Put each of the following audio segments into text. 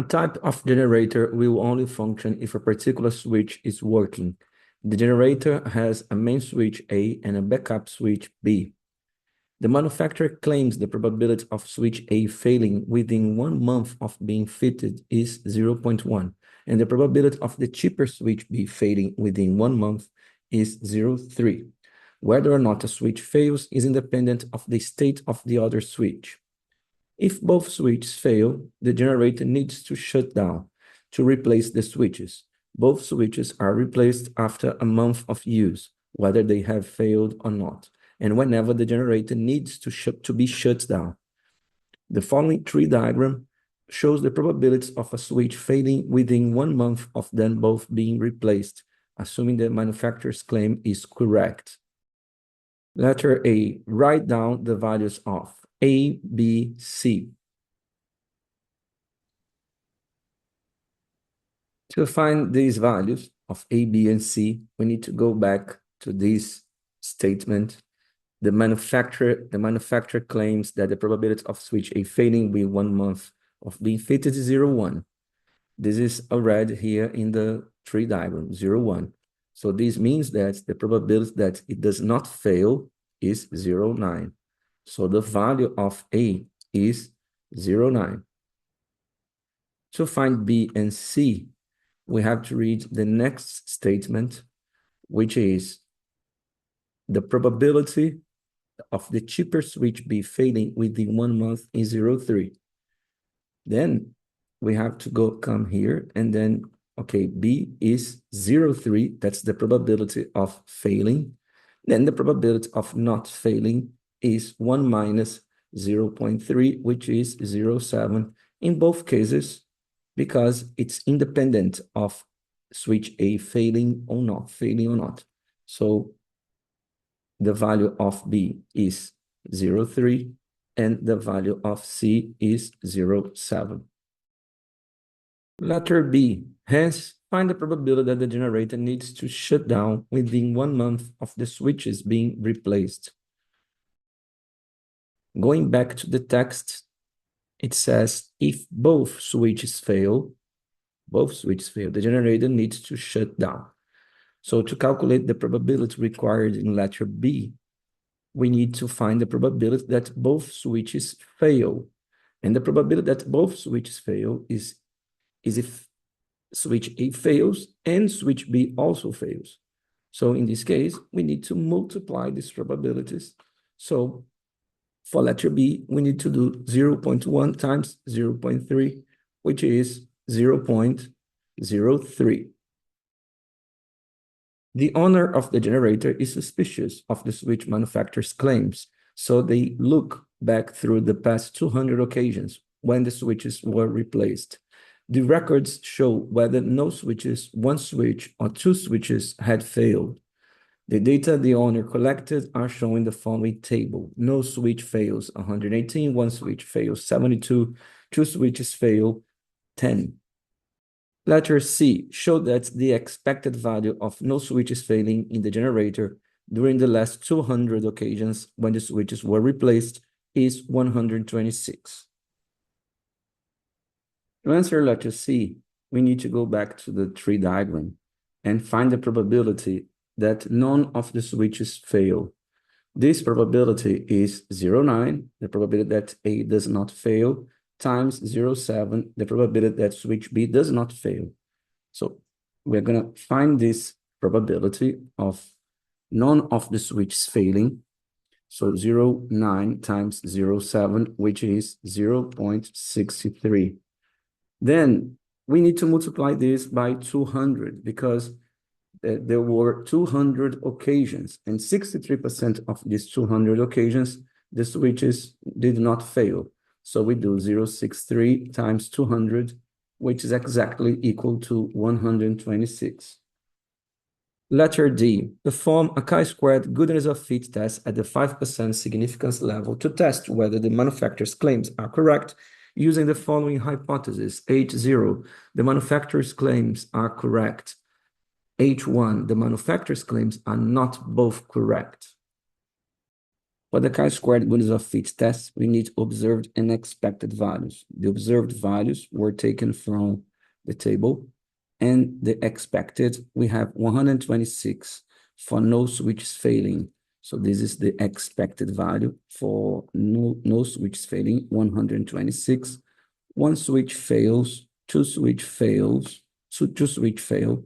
A type of generator will only function if a particular switch is working. The generator has a main switch A and a backup switch B. The manufacturer claims the probability of switch A failing within 1 month of being fitted is 0.1, and the probability of the cheaper switch B failing within 1 month is 0.3. Whether or not a switch fails is independent of the state of the other switch. If both switches fail, the generator needs to shut down to replace the switches. Both switches are replaced after a month of use, whether they have failed or not, and whenever the generator needs to be shut down. The following tree diagram shows the probabilities of a switch failing within 1 month of them both being replaced, assuming the manufacturer's claim is correct. Letter A, write down the values of A, B, C. To find these values of A, B, and C, we need to go back to this statement. The manufacturer claims that the probability of switch A failing within 1 month of being fitted is 0.1. This is already here in the tree diagram, 0.1. So this means that the probability that it does not fail is 0.9. So the value of A is 0.9. To find B and C, we have to read the next statement, which is the probability of the cheaper switch B failing within 1 month is 0.3. Then we have to come here and then, okay, B is 0.3. That's the probability of failing. Then the probability of not failing is 1 minus 0.3, which is 0.7 in both cases, because it's independent of switch A failing or not. So the value of B is 0.3 and the value of C is 0.7. Letter B, hence find the probability that the generator needs to shut down within 1 month of the switches being replaced. Going back to the text, it says if both switches fail, the generator needs to shut down. So to calculate the probability required in letter B, we need to find the probability that both switches fail. And the probability that both switches fail is if switch A fails and switch B also fails. So in this case, we need to multiply these probabilities. So for letter B, we need to do 0.1 times 0.3, which is 0.03. The owner of the generator is suspicious of the switch manufacturer's claims, so they look back through the past 200 occasions when the switches were replaced. The records show whether no switches, 1 switch, or 2 switches had failed. The data the owner collected are shown in the following table. No switch fails 118, 1 switch fails 72, 2 switches fail 10. Letter C showed that the expected value of no switches failing in the generator during the last 200 occasions when the switches were replaced is 126. To answer letter C, we need to go back to the tree diagram and find the probability that none of the switches fail. This probability is 0.9, the probability that A does not fail, times 0.7, the probability that switch B does not fail. So we're going to find this probability of none of the switches failing. So 0.9 times 0.7, which is 0.63. Then we need to multiply this by 200 because there were 200 occasions, and 63% of these 200 occasions, the switches did not fail. So we do 0.63 times 200, which is exactly equal to 126. Letter D, perform a chi-squared goodness of fit test at the 5% significance level to test whether the manufacturer's claims are correct using the following hypothesis. H0, the manufacturer's claims are correct. H1, the manufacturer's claims are not both correct. For the chi-squared goodness of fit test, we need observed and expected values. The observed values were taken from the table, and the expected, we have 126 for no switches failing. So this is the expected value for no switches failing, 126. One switch fails, two switch fails, so two switch fail.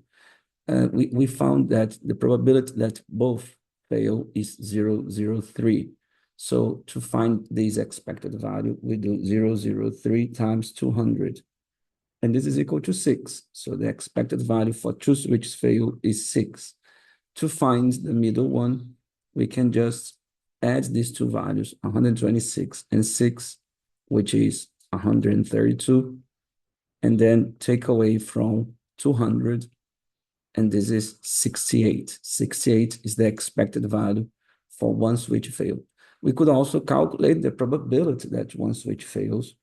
We found that the probability that both fail is 0.003. So to find this expected value, we do 0.003 times 200. And this is equal to 6. So the expected value for two switches fail is 6. To find the middle one, we can just add these two values, 126 and 6, which is 132, and then take away from 200, and this is 68. 68 is the expected value for one switch fail. We could also calculate the probability that one switch fails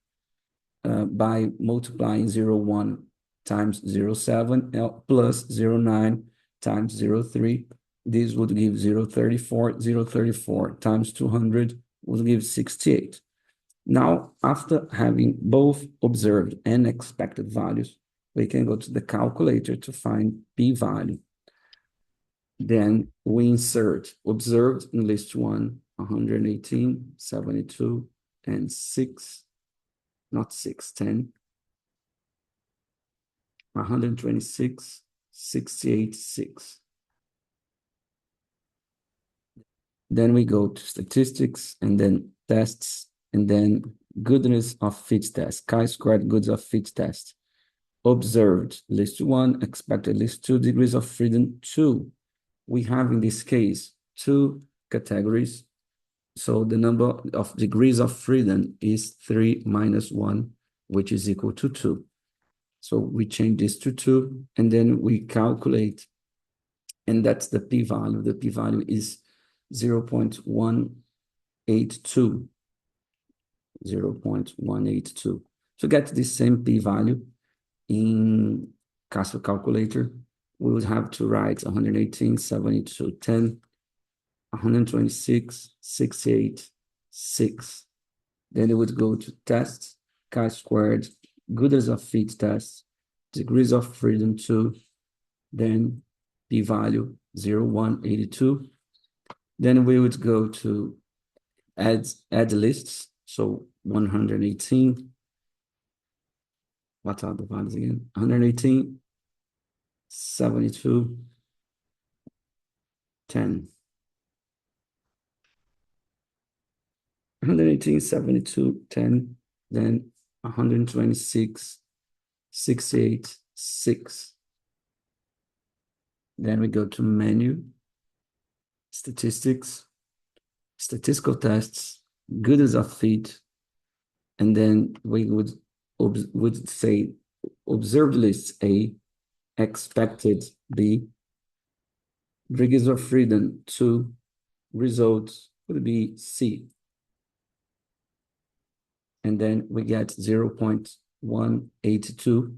by multiplying 0.1 times 0.7 plus 0.9 times 0.3. This would give 0.34. 0.34 times 200 would give 68. Now, after having both observed and expected values, we can go to the calculator to find p-value. Then we insert observed in list 1, 118, 72, and 6, not 6, 10, 126, 68, 6. Then we go to statistics, and then tests, and then goodness of fit test, chi-squared goodness of fit test. Observed, list 1, expected, list 2, degrees of freedom 2. We have in this case 2 categories. So the number of degrees of freedom is 3 minus 1, which is equal to 2. So we change this to 2, and then we calculate, and that's the p-value. The p-value is 0.182. 0.182. To get this same p-value in Castle calculator, we would have to write 118, 72, 10, 126, 68, 6. Then it would go to test, chi-squared, goodness of fit test, degrees of freedom 2, then p-value 0.182. Then we would go to add lists. So 118. What are the values again? 118, 72, 10. 118, 72, 10, then 126, 68, 6. Then we go to menu, statistics, statistical tests, goodness of fit, and then we would say observed list A, expected B, degrees of freedom 2, results would be C. And then we get 0.182.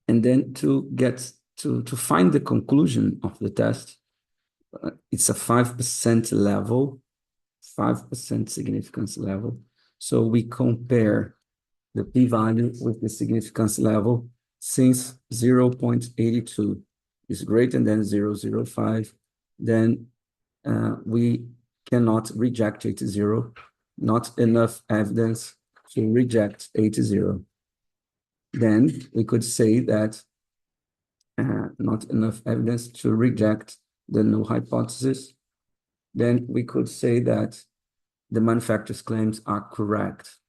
And then to find the conclusion of the test, it's a 5% level, 5% significance level. So we compare the p-value with the significance level. Since 0.82 is greater than 0.05, then we cannot reject 80. Not enough evidence to reject 80. Then we could say that not enough evidence to reject the null hypothesis. Then we could say that the manufacturer's claims are correct.